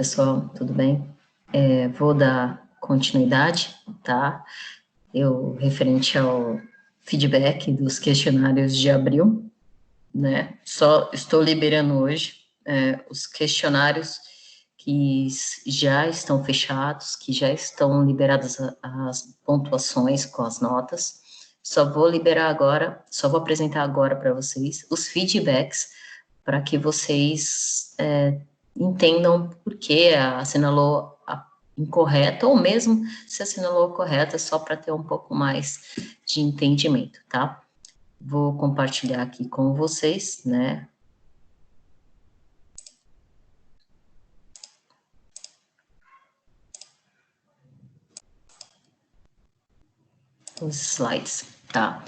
pessoal, tudo bem? Vou dar continuidade, tá? Referente ao feedback dos questionários de abril, né? Só estou liberando hoje os questionários que já estão fechados, que já estão liberadas as pontuações com as notas. Só vou apresentar agora para vocês os feedbacks para que vocês entendam por que assinalou a incorreta, ou mesmo se assinalou correta, só para ter um pouco mais de entendimento, tá? Vou compartilhar aqui com vocês, né? Os slides, tá?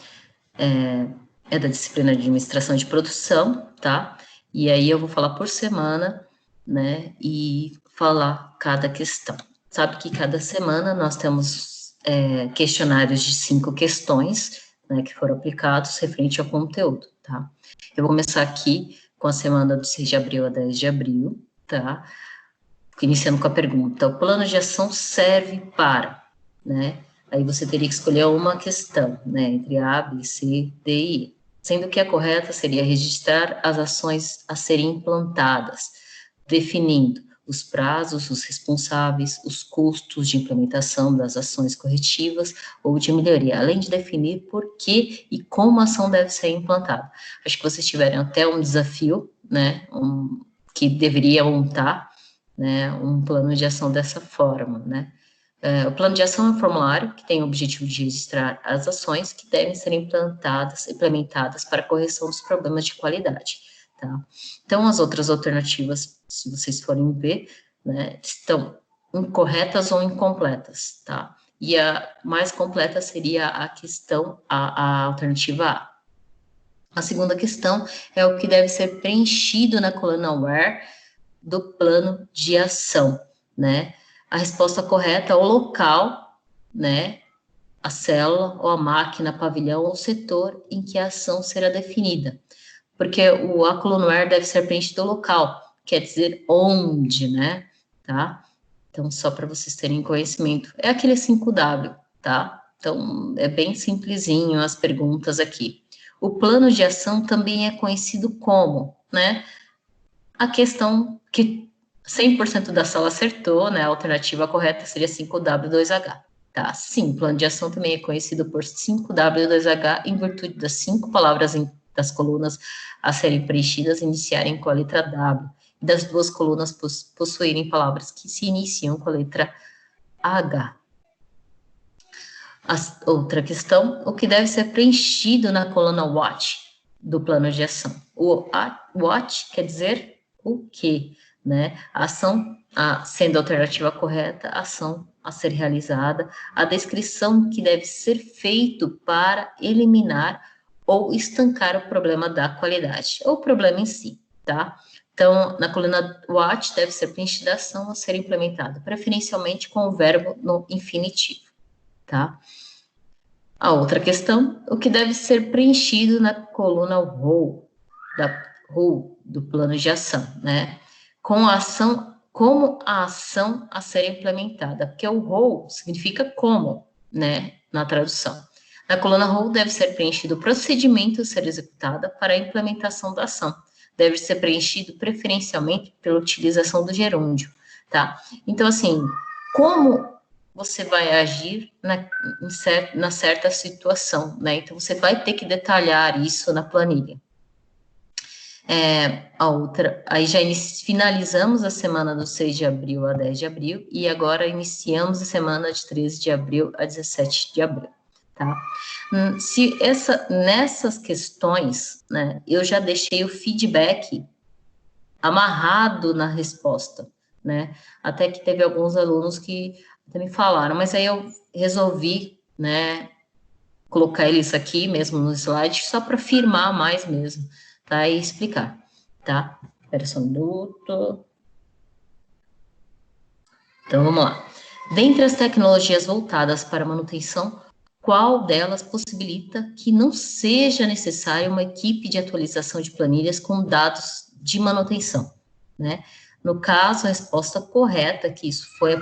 É da disciplina de administração de produção, tá? E aí eu vou falar por semana, né? E falar cada questão. Sabe que cada semana nós temos questionários de 5 questões, né? Que foram aplicados referente ao conteúdo, tá? Eu vou começar aqui com a semana do 6 de abril a 10 de abril, tá? Iniciando com a pergunta: o plano de ação serve para, né? Aí você teria que escolher uma questão, né? Entre A, B, C, D e E. Sendo que a correta seria registrar as ações a serem implantadas, definindo os prazos, os responsáveis, os custos de implementação das ações corretivas ou de melhoria, além de definir por que e como a ação deve ser implantada. Acho que vocês tiveram até um desafio, né? Que deveria montar, né, um plano de ação dessa forma, né? O plano de ação é um formulário que tem o objetivo de registrar as ações que devem ser implementadas para a correção dos problemas de qualidade, tá? Então, as outras alternativas, se vocês forem ver, né, estão incorretas ou incompletas, tá? E a mais completa seria a alternativa A. A segunda questão é o que deve ser preenchido na coluna where do plano de ação, né? A resposta correta é o local, né? A célula, ou a máquina, pavilhão ou setor em que a ação será definida. Porque a coluna where deve ser preenchido local, quer dizer onde, né? Tá? Então, só para vocês terem conhecimento. É aquele 5W, tá? Então, é bem simplesinho as perguntas aqui. O plano de ação também é conhecido como, né? A questão que 100% da sala acertou, né? A alternativa correta seria 5W2H. Tá? Sim, plano de ação também é conhecido por 5W2H em virtude das 5 palavras das colunas a serem preenchidas iniciarem com a letra W e das 2 colunas possuírem palavras que se iniciam com a letra H. Outra questão: o que deve ser preenchido na coluna what do plano de ação? O what quer dizer o que, né? A ação, sendo a alternativa correta, a ação a ser realizada, a descrição que deve ser feito para eliminar ou estancar o problema da qualidade, ou o problema em si, tá? Então, na coluna what deve ser preenchida a ação a ser implementada, preferencialmente com o verbo no infinitivo, tá? A outra questão: o que deve ser preenchido na coluna who do plano de ação, né? Como a ação a ser implementada, porque o who significa como, né, na tradução. Na coluna who deve ser preenchido o procedimento a ser executado para a implementação da ação. Deve ser preenchido preferencialmente pela utilização do gerúndio, tá? Então, assim, como você vai agir na certa situação, né? Então, você vai ter que detalhar isso na planilha. Aí já finalizamos a semana do 6 de abril a 10 de abril, e agora iniciamos a semana de 13 de abril a 17 de abril, tá? Nessas questões, né, eu já deixei o feedback amarrado na resposta, né? Até que teve alguns alunos que me falaram, mas aí eu resolvi, né, colocar isso aqui mesmo no slide, só para firmar mais mesmo, tá? E explicar, tá? Espera só um minuto. Então, vamos lá. Dentre as tecnologias voltadas para manutenção, qual delas possibilita que não seja necessária uma equipe de atualização de planilhas com dados de manutenção, né? No caso, a resposta correta, que isso foi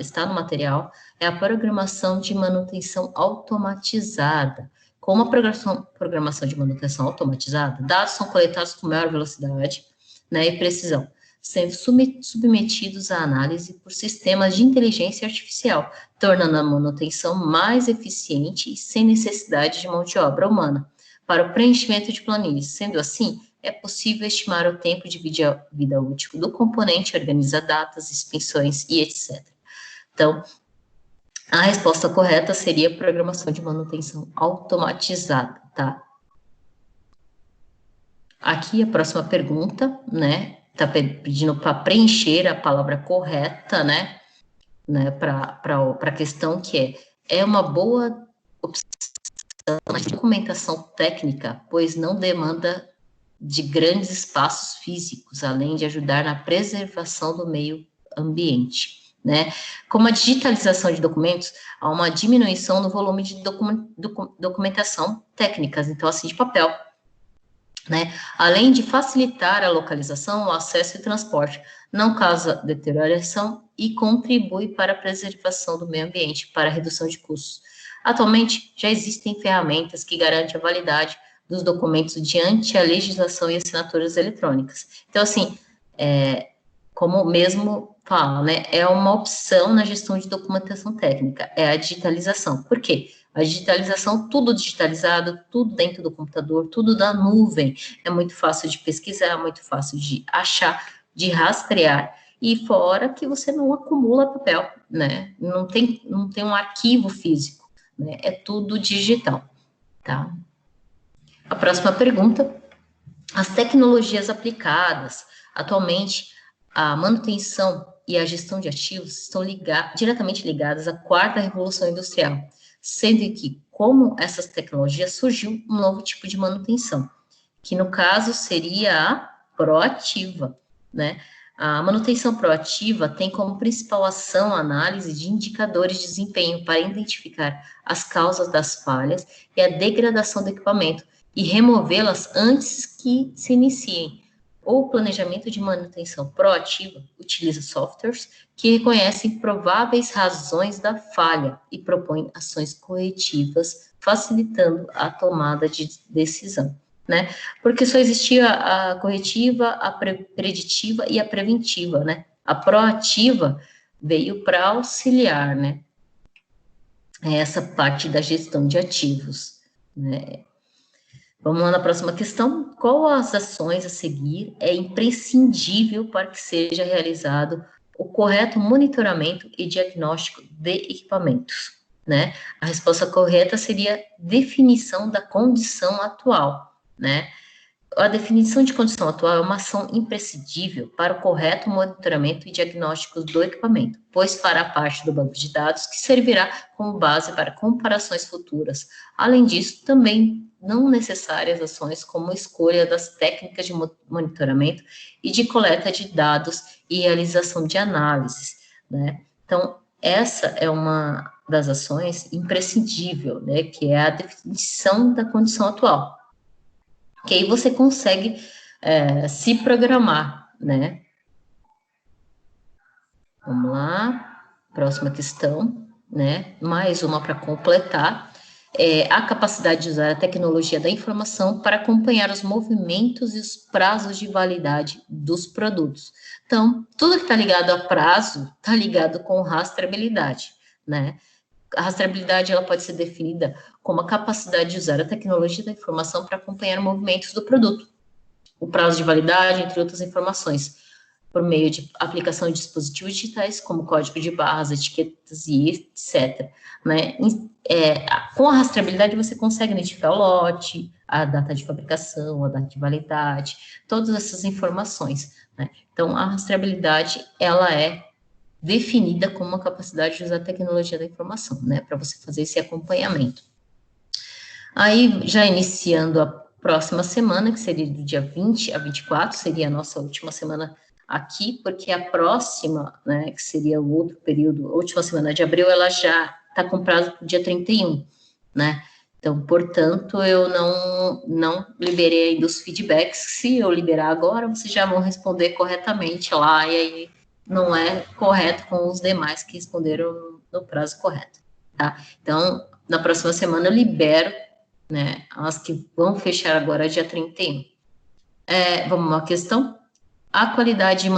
está no material, é a programação de manutenção automatizada. Com a programação de manutenção automatizada, dados são coletados com maior velocidade, né, e precisão, sendo submetidos à análise por sistemas de inteligência artificial, tornando a manutenção mais eficiente e sem necessidade de mão de obra humana para o preenchimento de planilhas. Sendo assim, é possível estimar o tempo de vida útil do componente, organizar datas, expensões e etc. Então, a resposta correta seria programação de manutenção automatizada, tá? Aqui a próxima pergunta, né? Tá pedindo para preencher a palavra correta, né? Para a questão que é uma boa opção na documentação técnica, pois não demanda de grandes espaços físicos, além de ajudar na preservação do meio ambiente, né? Como a digitalização de documentos, há uma diminuição no volume de documentação técnicas, então, assim, de papel, né? Além de facilitar a localização, o acesso e transporte, não causa deterioração e contribui para a preservação do meio ambiente, para a redução de custos. Atualmente, já existem ferramentas que garantem a validade dos documentos diante a legislação e assinaturas eletrônicas. Então, assim, como mesmo fala, né, é uma opção na gestão de documentação técnica, é a digitalização. Por quê? A digitalização, tudo digitalizado, tudo dentro do computador, tudo da nuvem. É muito fácil de pesquisar, muito fácil de achar, de rastrear. E fora que você não acumula papel, né? Não tem um arquivo físico, né? É tudo digital, tá? A próxima pergunta. As tecnologias aplicadas atualmente à manutenção e à gestão de ativos estão diretamente ligadas à quarta revolução industrial, sendo que, como essas tecnologias, surgiu um novo tipo de manutenção, que no caso seria a proativa, né? A manutenção proativa tem como principal ação a análise de indicadores de desempenho para identificar as causas das falhas e a degradação do equipamento e removê-las antes que se iniciem. O planejamento de manutenção proativa utiliza softwares que reconhecem prováveis razões da falha e propõem ações corretivas, facilitando a tomada de decisão, né? Porque só existia a corretiva, a preditiva e a preventiva, né? A proativa veio para auxiliar, né? Essa parte da gestão de ativos, né? Vamos lá na próxima questão. Qual as ações a seguir é imprescindível para que seja realizado o correto monitoramento e diagnóstico de equipamentos, né? A resposta correta seria definição da condição atual, né? A definição de condição atual é uma ação imprescindível para o correto monitoramento e diagnóstico do equipamento, pois fará parte do banco de dados que servirá como base para comparações futuras. Além disso, também não necessárias ações como escolha das técnicas de monitoramento e de coleta de dados e realização de análises, né? Então, essa é uma das ações imprescindível, né, que é a definição da condição atual. Que aí você consegue se programar, né? Vamos lá, próxima questão, né? Mais uma para completar. A capacidade de usar a tecnologia da informação para acompanhar os movimentos e os prazos de validade dos produtos. Então, tudo que está ligado a prazo está ligado com rastreabilidade, né? A rastreabilidade ela pode ser definida como a capacidade de usar a tecnologia da informação para acompanhar movimentos do produto, o prazo de validade, entre outras informações, por meio de aplicação de dispositivos digitais, como código de barras, etiquetas e etc. Né? Com a rastreabilidade, você consegue identificar o lote, a data de fabricação, a data de validade, todas essas informações. Né? Então, a rastreabilidade, ela é definida como uma capacidade de usar a tecnologia da informação, né, para você fazer esse acompanhamento. Aí, já iniciando a próxima semana, que seria do dia 20 a 24, seria a nossa última semana aqui, porque a próxima, né, que seria o outro período, a última semana de abril, ela já está com prazo para o dia 31, né, Então, portanto, eu não liberei ainda os feedbacks. Se eu liberar agora, vocês já vão responder corretamente lá, e aí não é correto com os demais que responderam no prazo correto, tá? Então, na próxima semana eu libero, né, as que vão fechar agora dia 31. Vamos uma questão? A qualidade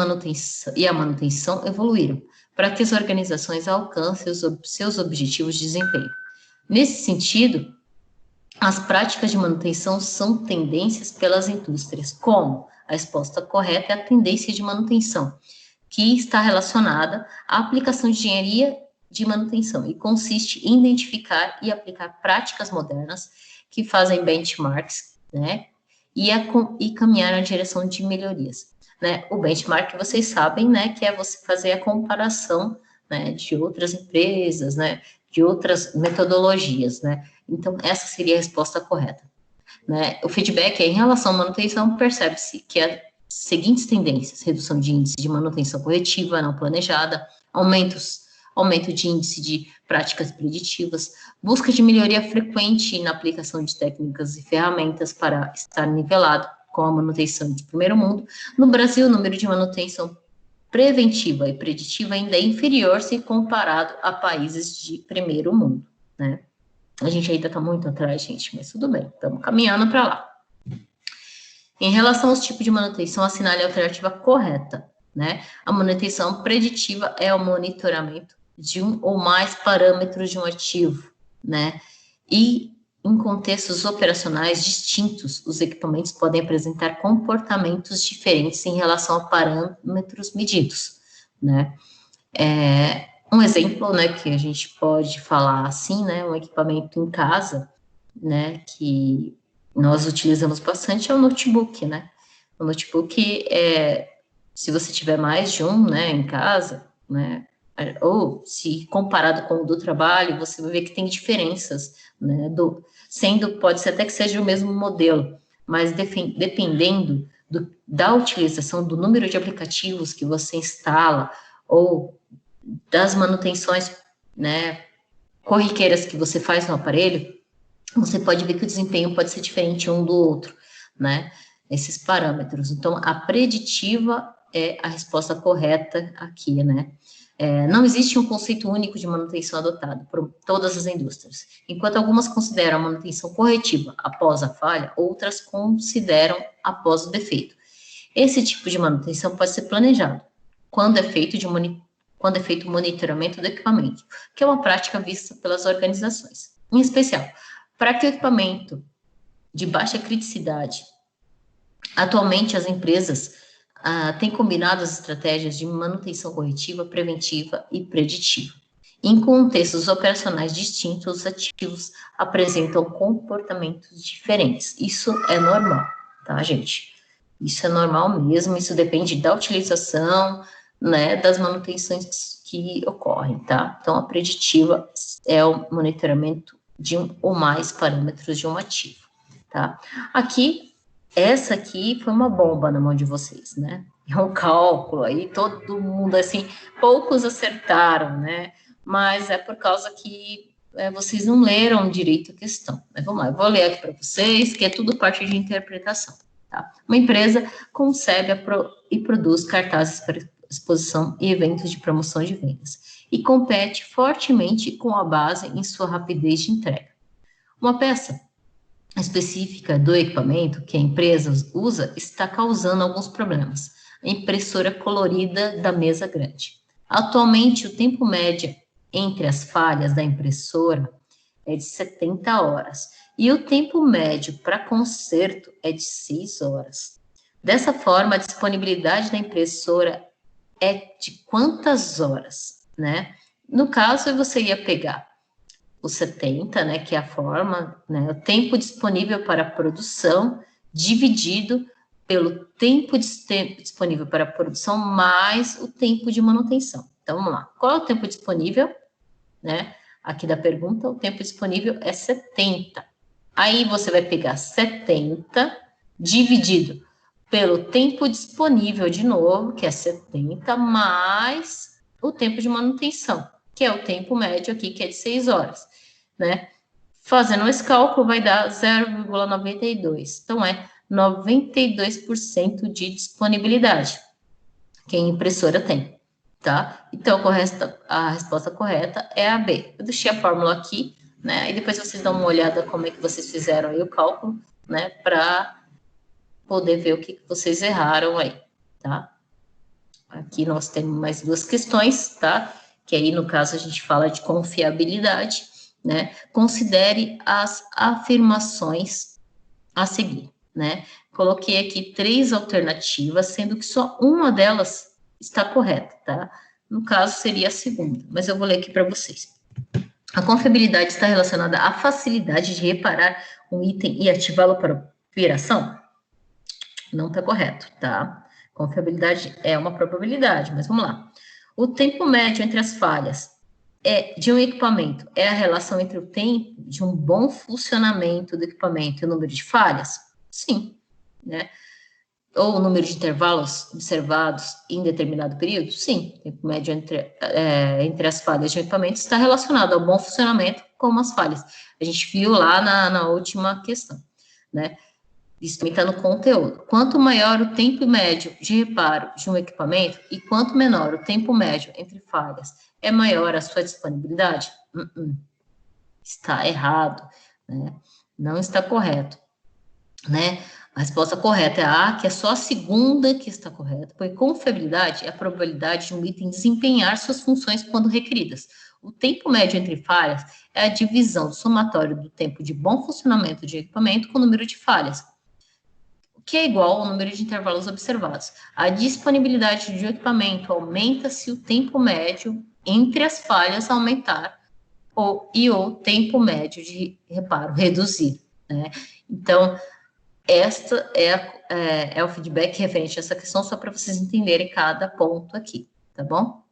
e a manutenção evoluíram para que as organizações alcancem os seus objetivos de desempenho. Nesse sentido, as práticas de manutenção são tendências pelas indústrias, como a resposta correta é a tendência de manutenção, que está relacionada à aplicação de engenharia de manutenção e consiste em identificar e aplicar práticas modernas que fazem benchmarks, né, e caminhar na direção de melhorias. Né? O benchmark, vocês sabem, né, que é você fazer a comparação, né, de outras empresas, né, de outras metodologias, né? Então, essa seria a resposta correta. Né? O feedback em relação à manutenção, percebe-se que as seguintes tendências: redução de índice de manutenção corretiva não planejada, aumento de índice de práticas preditivas, busca de melhoria frequente na aplicação de técnicas e ferramentas para estar nivelado com a manutenção de primeiro mundo. No Brasil, o número de manutenção preventiva e preditiva ainda é inferior se comparado a países de primeiro mundo, né? A gente ainda está muito atrás, gente, mas tudo bem, estamos caminhando para lá. Em relação aos tipos de manutenção, assinale a alternativa correta, né? A manutenção preditiva é o monitoramento de um ou mais parâmetros de um ativo, né? E em contextos operacionais distintos, os equipamentos podem apresentar comportamentos diferentes em relação a parâmetros medidos, né? Um exemplo, né, que a gente pode falar assim, né, um equipamento em casa, né, que nós utilizamos bastante é o notebook, né? O notebook, se você tiver mais de um, né, em casa, né, ou se comparado com o do trabalho, você vai ver que tem diferenças, né, pode ser até que seja o mesmo modelo, mas dependendo da utilização, do número de aplicativos que você instala, ou das manutenções, né, corriqueiras que você faz no aparelho, você pode ver que o desempenho pode ser diferente um do outro, né, esses parâmetros. Então, a preditiva é a resposta correta aqui, né. Não existe um conceito único de manutenção adotado por todas as indústrias. Enquanto algumas consideram a manutenção corretiva após a falha, outras consideram após o defeito. Esse tipo de manutenção pode ser planejado quando é feito o monitoramento do equipamento, que é uma prática vista pelas organizações. Em especial, para que o equipamento de baixa criticidade, atualmente as empresas têm combinado as estratégias de manutenção corretiva, preventiva e preditiva. Em contextos operacionais distintos, os ativos apresentam comportamentos diferentes. Isso é normal, tá, gente? Isso é normal mesmo, isso depende da utilização, né, das manutenções que ocorrem, tá? Então, a preditiva é o monitoramento de um ou mais parâmetros de um ativo, tá? Essa aqui foi uma bomba na mão de vocês, né? É um cálculo aí, todo mundo, assim, poucos acertaram, né? Mas é por causa que vocês não leram direito a questão. Mas vamos lá, eu vou ler aqui para vocês, que é tudo parte de interpretação, tá? Uma empresa concebe e produz cartazes para exposição e eventos de promoção de vendas, e compete fortemente com a base em sua rapidez de entrega. Uma peça específica do equipamento que a empresa usa está causando alguns problemas. A impressora colorida da mesa grande. Atualmente, o tempo médio entre as falhas da impressora é de 70 horas, e o tempo médio para conserto é de 6 horas. Dessa forma, a disponibilidade da impressora é de quantas horas, né? No caso, você ia pegar os 70, né, que é a forma, né, o tempo disponível para a produção, dividido pelo tempo disponível para a produção, mais o tempo de manutenção. Então, vamos lá. Qual é o tempo disponível? Né? Aqui da pergunta, o tempo disponível é 70. Aí, você vai pegar 70 dividido pelo tempo disponível, de novo, que é 70, mais o tempo de manutenção, que é o tempo médio aqui, que é de 6 horas, né? Fazendo esse cálculo, vai dar 0,92. Então, é 92% de disponibilidade que a impressora tem, tá? Então, a resposta correta é a B. Eu deixei a fórmula aqui, né? E depois vocês dão uma olhada como é que vocês fizeram aí o cálculo, né? Para poder ver o que vocês erraram aí, tá? Aqui nós temos mais duas questões, tá? Que aí, no caso, a gente fala de confiabilidade, né? Considere as afirmações a seguir, né? Coloquei aqui 3 alternativas, sendo que só uma delas está correta, tá? No caso, seria a segunda, mas eu vou ler aqui para vocês. A confiabilidade está relacionada à facilidade de reparar um item e ativá-lo para operação? Não está correto, tá? Confiabilidade é uma probabilidade, mas vamos lá. O tempo médio entre as falhas de um equipamento é a relação entre o tempo de um bom funcionamento do equipamento e o número de falhas? Sim, né? Ou o número de intervalos observados em determinado período? Sim, o tempo médio entre as falhas de um equipamento está relacionado ao bom funcionamento como as falhas. A gente viu lá na última questão, né? Isso também está no conteúdo. Quanto maior o tempo médio de reparo de um equipamento e quanto menor o tempo médio entre falhas, é maior a sua disponibilidade? Está errado, né? Não está correto, né? A resposta correta é a A, que é só a segunda que está correta, porque confiabilidade é a probabilidade de um item desempenhar suas funções quando requeridas. O tempo médio entre falhas é a divisão do somatório do tempo de bom funcionamento de equipamento com o número de falhas, que é igual ao número de intervalos observados. A disponibilidade de um equipamento aumenta se o tempo médio entre as falhas aumentar e o tempo médio de reparo reduzir, né? Então, esta é o feedback referente a essa questão, só para vocês entenderem cada ponto aqui, tá bom?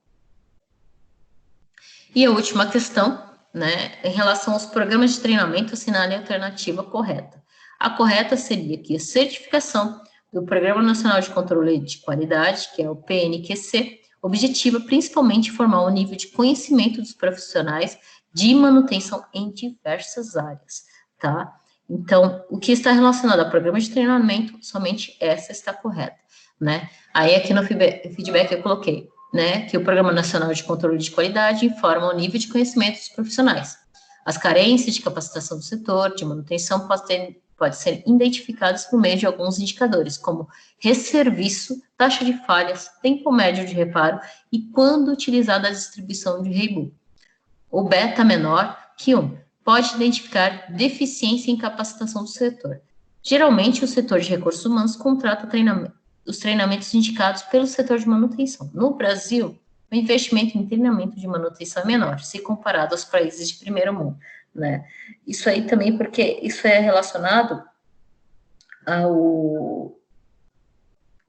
E a última questão, né, em relação aos programas de treinamento, assinale a alternativa correta. A correta seria que a certificação do Programa Nacional de Controle de Qualidade, que é o PNQC, objetiva principalmente formar o nível de conhecimento dos profissionais de manutenção em diversas áreas, tá? Então, o que está relacionado ao programa de treinamento, somente essa está correta, né? Aí aqui no feedback eu coloquei, né, que o Programa Nacional de Controle de Qualidade informa o nível de conhecimento dos profissionais. As carências de capacitação do setor de manutenção podem ser identificadas por meio de alguns indicadores, como resserviço, taxa de falhas, tempo médio de reparo e quando utilizada a distribuição de Reibu. O beta menor que 1 pode identificar deficiência em capacitação do setor. Geralmente, o setor de recursos humanos contrata os treinamentos indicados pelo setor de manutenção. No Brasil, o investimento em treinamento de manutenção é menor, se comparado aos países de primeiro mundo, né? Isso aí também porque isso é relacionado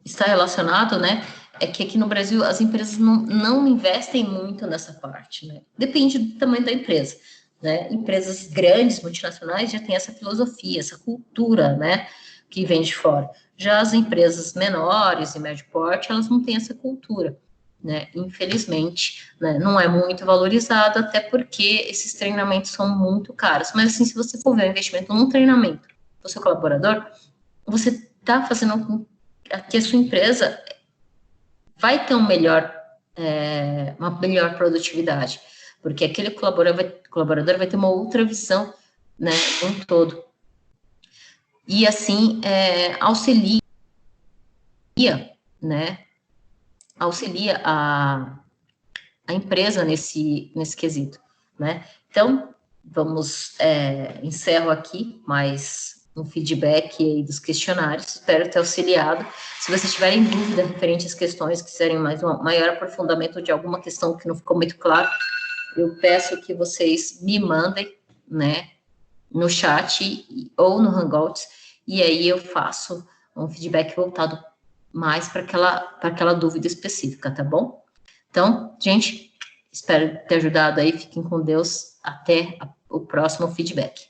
está relacionado, né, é que aqui no Brasil as empresas não investem muito nessa parte, né? Depende do tamanho da empresa, né? Empresas grandes, multinacionais, já têm essa filosofia, essa cultura, né, que vem de fora. Já as empresas menores e médio porte, elas não têm essa cultura, né? Infelizmente, né, não é muito valorizado, até porque esses treinamentos são muito caros. Mas, assim, se você for ver o investimento num treinamento do seu colaborador, você está fazendo com que a sua empresa vai ter uma melhor produtividade, porque aquele colaborador vai ter uma outra visão, né, um todo. E assim, auxilia, né, auxilia a empresa nesse quesito, né. Então, encerro aqui mais um feedback aí dos questionários, espero ter auxiliado. Se vocês tiverem dúvida referente às questões, quiserem maior aprofundamento de alguma questão que não ficou muito claro, eu peço que vocês me mandem, né, no chat ou no Hangouts, e aí eu faço um feedback voltado mais para aquela dúvida específica, tá bom? Então, gente, espero ter ajudado aí, fiquem com Deus, até o próximo feedback.